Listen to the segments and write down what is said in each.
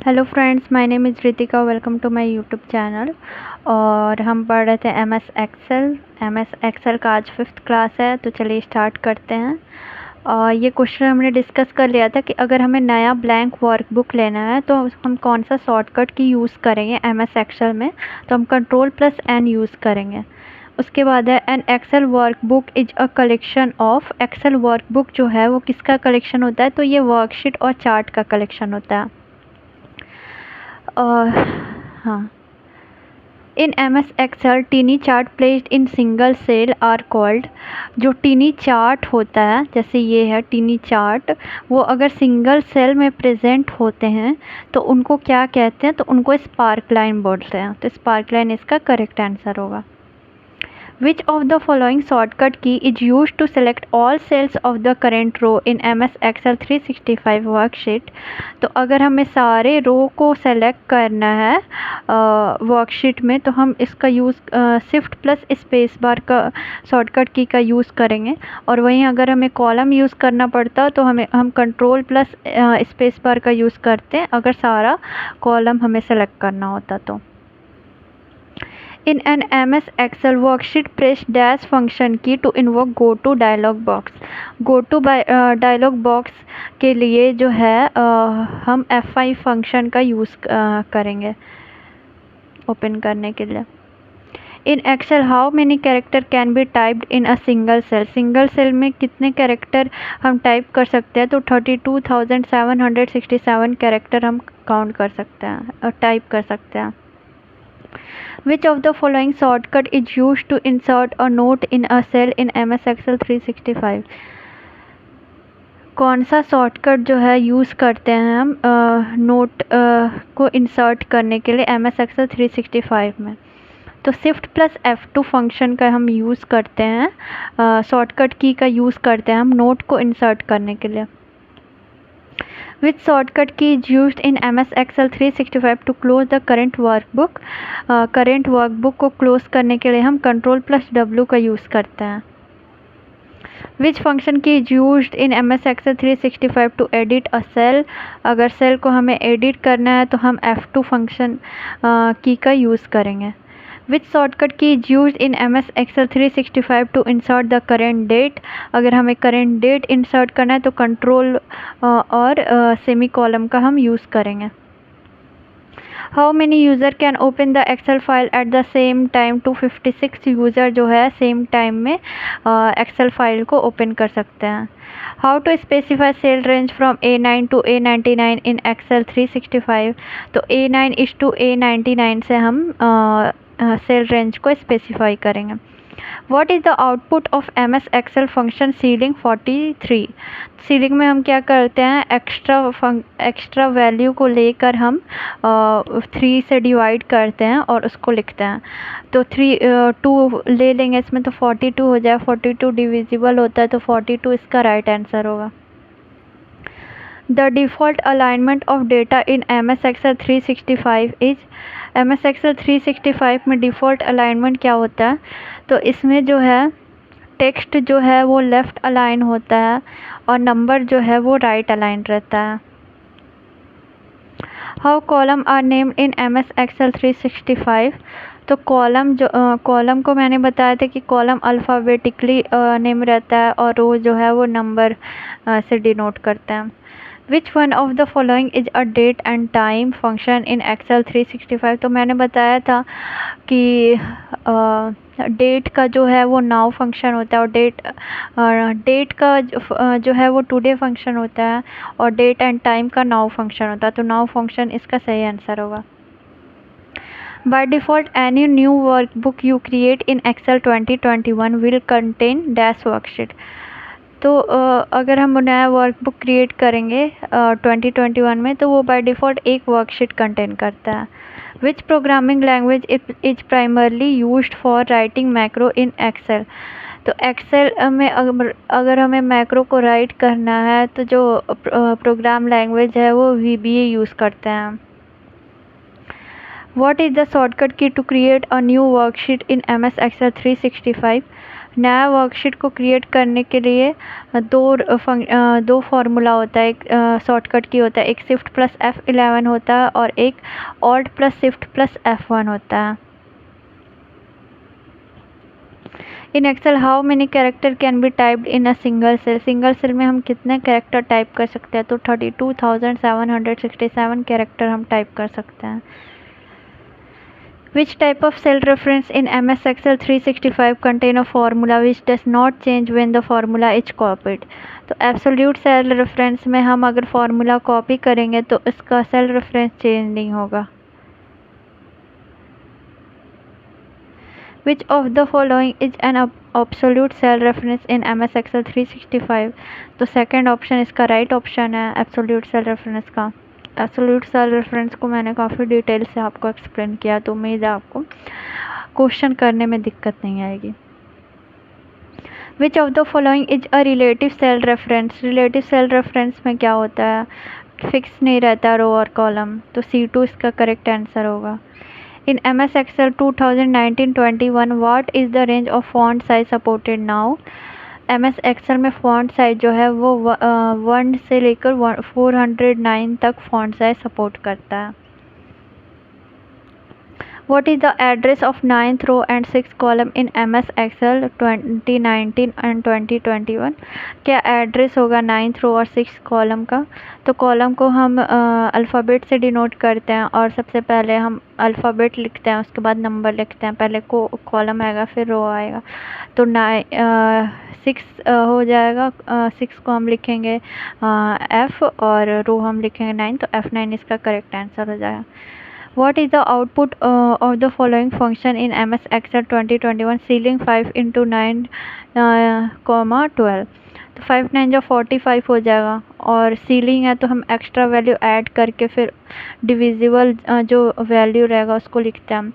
Hello friends, my name is Ritika. Welcome to my YouTube channel. और हम पढ़ रहे थे एम एस एक्सेल का आज 5th क्लास है, तो चलिए स्टार्ट करते हैं। और ये क्वेश्चन हमने डिस्कस कर लिया था कि अगर हमें नया ब्लैंक वर्कबुक लेना है तो हम कौन सा शॉर्टकट की यूज़ करेंगे एम एस एक्सेल में। तो हम Ctrl+N यूज़ करेंगे। उसके बाद है an Excel workbook is a collection of. Excel workbook जो है वो किसका कलेक्शन होता है? तो ये वर्कशीट और चार्ट का कलेक्शन होता है। और हाँ, in M S Excel tiny chart placed in single cell are called. जो टीनी चार्ट होता है, जैसे ये है टीनी चार्ट, वो अगर सिंगल सेल में प्रेजेंट होते हैं तो उनको क्या कहते हैं? तो उनको स्पार्क लाइन बोलते हैं। तो स्पार्क लाइन इसका करेक्ट आंसर होगा। Which of the following shortcut key is used to select all cells of the current row in MS Excel 365 worksheet? तो अगर हमें सारे रो को सेलेक्ट करना है वर्कशीट में, तो हम इसका use shift plus space bar का शॉर्टकट की का यूज़ करेंगे। और वहीं अगर हमें कॉलम यूज़ करना पड़ता तो हम कंट्रोल प्लस स्पेस बार का यूज़ करते हैं अगर सारा कॉलम हमें सेलेक्ट करना होता तो। In an MS Excel worksheet, press dash function key to invoke go to dialog box. Go to dialog box के लिए जो है हम F5 फंक्शन का यूज़ करेंगे ओपन करने के लिए। In Excel how many character can be typed in a single cell? Single cell में कितने कैरेक्टर हम टाइप कर सकते हैं? तो 32,767 कैरेक्टर हम काउंट कर सकते हैं और टाइप कर सकते हैं। Which of the following shortcut is used to insert a note in a cell in MS Excel 365? कौन सा शॉर्टकट जो है यूज़ करते हैं हम नोट को इंसर्ट करने के लिए MS Excel 365 में? तो शिफ्ट प्लस F2 फंक्शन का हम यूज़ करते हैं, शॉर्टकट की का यूज़ करते हैं हम नोट को इंसर्ट करने के लिए। Which shortcut key is used in MS Excel 365 to close the current workbook? current workbook को close करने के लिए हम Ctrl+W का यूज़ करते हैं। Which function key is used in MS Excel 365 to edit a cell? अगर सेल को हमें एडिट करना है तो हम F2 फंक्शन की का यूज़ करेंगे। Which shortcut key is used in MS Excel 365 to insert the current date? अगर हमें current date insert करना है तो कंट्रोल और सेमी कॉलम का हम यूज़ करेंगे। How many user can open the Excel file at the same time? 256 user जो है सेम टाइम में एक्सेल फाइल को ओपन कर सकते हैं। How to specify cell range from A9 to A99 in Excel 365? तो A9 is to A99 से हम सेल रेंज को स्पेसिफाई करेंगे। What is the output of MS Excel function ceiling 43? Ceiling में हम क्या करते हैं? एक्स्ट्रा वैल्यू को लेकर हम 3 से डिवाइड करते हैं और उसको लिखते हैं। तो 2 ले लेंगे इसमें तो 42 हो जाए। 42 डिविजिबल होता है तो 42 इसका राइट आंसर होगा। The default alignment of data in MS Excel 365 is? MS Excel 365 में डिफ़ॉल्ट अलाइनमेंट क्या होता है? तो इसमें जो है टेक्स्ट जो है वो लेफ़्ट अलाइन होता है और नंबर जो है वो राइट अलाइन रहता है। How column are named in MS Excel 365? तो कॉलम को मैंने बताया था कि कॉलम अल्फ़ाबेटिकली नेम रहता है और रो जो है वो नंबर से डिनोट करते हैं। Which one of the following is a date and time function in Excel 365? तो मैंने बताया था कि डेट का जो है वो नाउ फंक्शन होता है और डेट का जो है वो टुडे फंक्शन होता है और डेट एंड टाइम का नाउ फंक्शन होता है। तो नाउ फंक्शन इसका सही आंसर होगा। By default, any new workbook you create in Excel 2021 will contain dash worksheet. तो अगर हम नया वर्कबुक क्रिएट करेंगे 2021 में तो वो बाय डिफ़ॉल्ट एक वर्कशीट कंटेन करता है। Which programming language is primarily used for writing macro in Excel? तो एक्सेल में अगर हमें मैक्रो को राइट करना है तो जो प्रोग्राम लैंग्वेज है वो VBA यूज़ करते हैं। What is the shortcut key to create a new worksheet in MS Excel 365? नया वर्कशीट को क्रिएट करने के लिए दो फार्मूला होता है। एक शॉर्टकट की होता है, एक शिफ्ट प्लस F11 होता है और एक alt plus shift plus F1 होता है। In Excel how many character can be typed in a single cell. Single cell में हम कितने कैरेक्टर टाइप कर सकते हैं? तो 32,767 कैरेक्टर हम टाइप कर सकते हैं। Which type of cell reference in MS Excel 365 contain a formula which does not change when the formula is copied? तो एब्सोल्यूट सेल रेफरेंस में हम अगर फार्मूला कॉपी करेंगे तो इसका सेल रेफरेंस चेंज नहीं होगा। Which of the following is an absolute cell reference in MS Excel 365? तो सेकेंड ऑप्शन इसका राइट ऑप्शन है एब्सोल्यूट सेल रेफरेंस का। एब्सोल्यूट सेल रेफरेंस को मैंने काफ़ी डिटेल से आपको एक्सप्लेन किया, तो उम्मीद है आपको क्वेश्चन करने में दिक्कत नहीं आएगी। Which of the following is a relative cell reference. Relative cell reference में क्या होता है? फिक्स नहीं रहता रो और कॉलम, तो C2 इसका करेक्ट आंसर होगा। इन MS Excel 2019-21 what is the range of font size supported now. MS Excel में फॉन्ट साइज जो है वो 1 से लेकर 409 तक फॉन्ट साइज सपोर्ट करता है। What is the address of 9th row and 6th column in MS Excel 2019 and 2021? क्या एड्रेस होगा 9th रो और 6th कॉलम का? तो कॉलम को हम अल्फ़ाबेट से डिनोट करते हैं और सबसे पहले हम अल्फ़ाबेट लिखते हैं, उसके बाद नंबर लिखते हैं। पहले को कॉलम आएगा फिर रो आएगा, तो 6 हो जाएगा। 6 को हम लिखेंगे F और रो हम लिखेंगे 9, तो F9 इसका करेक्ट आंसर हो जाएगा। What is the output of the following function in MS Excel 2021? Ceiling 5 into 9, 12। तो 5 9 जो 45 हो जाएगा, और सीलिंग है तो हम एक्स्ट्रा वैल्यू ऐड करके फिर डिविजिबल जो वैल्यू रहेगा उसको लिखते हैं।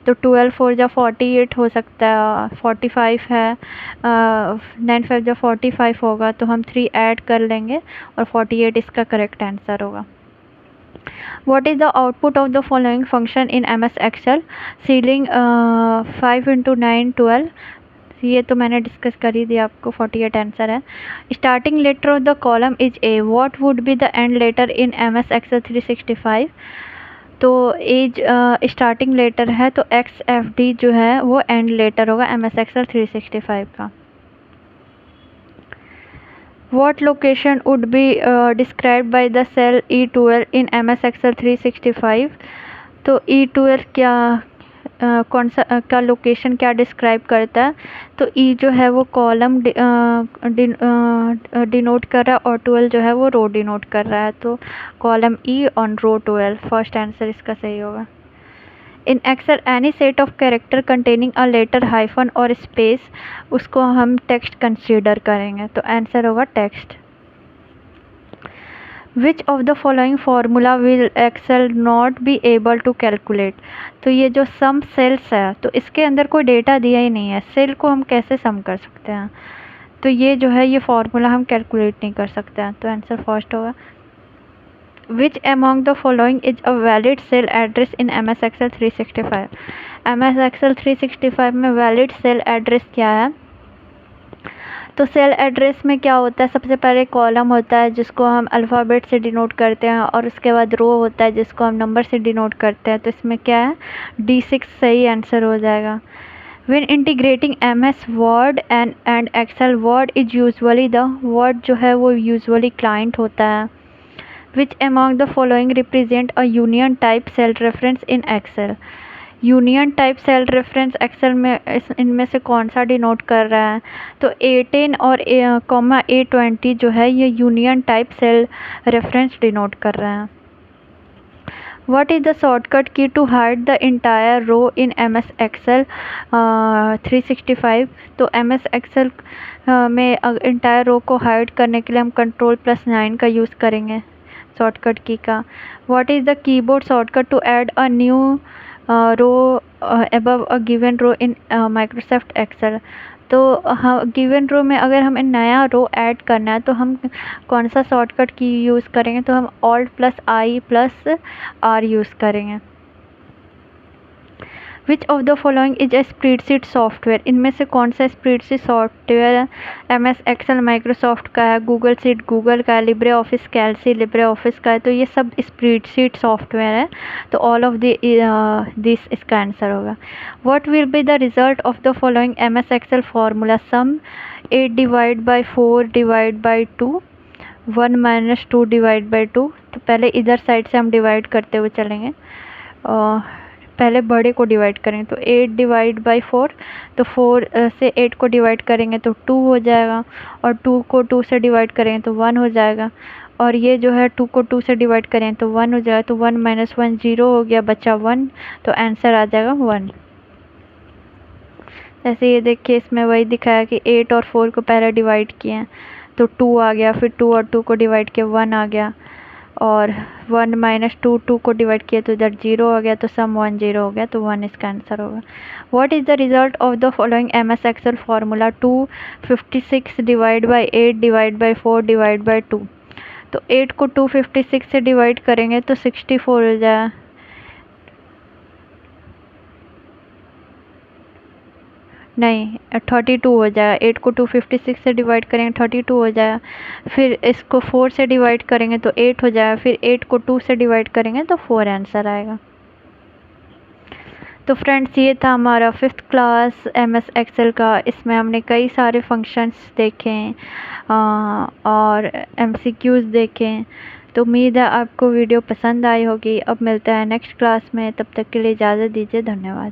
तो 12 4 जो 48 हो सकता है, 45 है, 9 5 जो 45 होगा, तो हम 3 ऐड कर लेंगे और 48 इसका करेक्ट आंसर होगा। What is the output of the following function in MS Excel? Ceiling 5 into 9 12। ये तो मैंने डिस्कस कर ही दिया आपको, 48 आंसर है। Starting letter of the column is A, what would be the end letter in MS Excel 365? तो as starting letter है, तो XFD जो है वो एंड लेटर होगा MS Excel 365 का। What location would be described by the cell E12 in MS Excel 365? तो E12 क्या कौन सा का लोकेशन क्या डिस्क्राइब करता है? तो E जो है वो कॉलम डिनोट कर रहा है और 12 जो है वो रो डिनोट कर रहा है, तो column E on row 12, first answer इसका सही होगा। In Excel any set of character containing a letter hyphen और स्पेस, उसको हम टेक्स्ट कंसीडर करेंगे, तो आंसर होगा text. Which of the following formula will Excel not be able to calculate? तो ये जो सम सेल्स है तो इसके अंदर कोई डेटा दिया ही नहीं है, सेल को हम कैसे सम कर सकते हैं? तो ये जो है ये फार्मूला हम कैलकुलेट नहीं कर सकते हैं, तो आंसर फर्स्ट होगा। Which among the following is a valid cell address in MS Excel 365? MS Excel 365 में valid cell address क्या है? तो सेल एड्रेस में क्या होता है? सबसे पहले कॉलम होता है जिसको हम अल्फ़ाबेट से डिनोट करते हैं, और उसके बाद रो होता है जिसको हम नंबर से डिनोट करते हैं। तो इसमें क्या है? D6 सही आंसर हो जाएगा। When integrating MS Word and Excel, Word is usually the Word जो है वो usually client होता है। Which among the following represent a union type cell reference in Excel? Union type cell reference Excel में इनमें से कौन सा डिनोट कर रहा है? तो A10 और A20 जो है ये union type cell reference denote कर रहे हैं। What is the shortcut key to hide the entire row in MS Excel 365? तो MS Excel में इंटायर रो को हाइड करने के लिए हम Ctrl+9 का यूज़ करेंगे शॉर्टकट की का। What is the keyboard shortcut to add a new row above a given row in Microsoft Excel? तो हाँ, गिवन रो में अगर हमें नया रो ऐड करना है तो हम कौन सा शॉर्टकट की यूज़ करेंगे? तो हम Alt+I+R यूज़ करेंगे। Which of the following is a spreadsheet software, इनमें से कौन सा स्प्रेडशीट सॉफ्टवेयर है? MS एक्सेल माइक्रोसॉफ्ट का है, गूगल शीट गूगल का है, Libre Office Calc Libre Office का है। तो ये सब स्प्रेडशीट सॉफ्टवेयर है, तो ऑल ऑफ दिस इसका आंसर होगा। What will be the result of the following MS Excel formula? Sum 8 divide by 4 divide by 2, 1 minus 2 divide by 2। तो पहले इधर साइड से हम डिवाइड करते हुए चलेंगे, पहले बड़े को डिवाइड करेंगे तो 8 डिवाइड बाई 4, तो 4 से 8 को डिवाइड करेंगे तो 2 हो जाएगा, और 2 को 2 से डिवाइड करेंगे तो 1 हो जाएगा, और ये जो है 2 को 2 से डिवाइड करें तो 1 हो जाएगा। तो 1 माइनस 1 0 हो गया, बचा 1, तो आंसर आ जाएगा 1। जैसे ये देखिए इसमें वही दिखाया कि 8 और 4 को पहले डिवाइड किए हैं तो 2 आ गया, फिर 2 और 2 को डिवाइड किया 1 आ गया, और 1 माइनस 2 2 को डिवाइड किया तो इधर 0 आ गया, तो सम 1 0 हो गया, तो 1 इसका आंसर होगा। What is the result of the following MS Excel formula? 256 divide by 8 divide by 4 divide by 2। तो 8 को 256 से डिवाइड करेंगे तो 64 हो जाएगा, नहीं 32 हो जाएगा। 8 को 256 से डिवाइड करेंगे 32 हो जाएगा, फिर इसको 4 से डिवाइड करेंगे तो 8 हो जाएगा, फिर 8 को 2 से डिवाइड करेंगे तो 4 आंसर आएगा। तो फ्रेंड्स ये था हमारा 5th क्लास MS एक्सेल का। इसमें हमने कई सारे फंक्शंस देखे और MCQs देखे। तो उम्मीद है आपको वीडियो पसंद आई होगी। अब मिलते हैं नेक्स्ट क्लास में, तब तक के लिए इजाज़त दीजिए, धन्यवाद।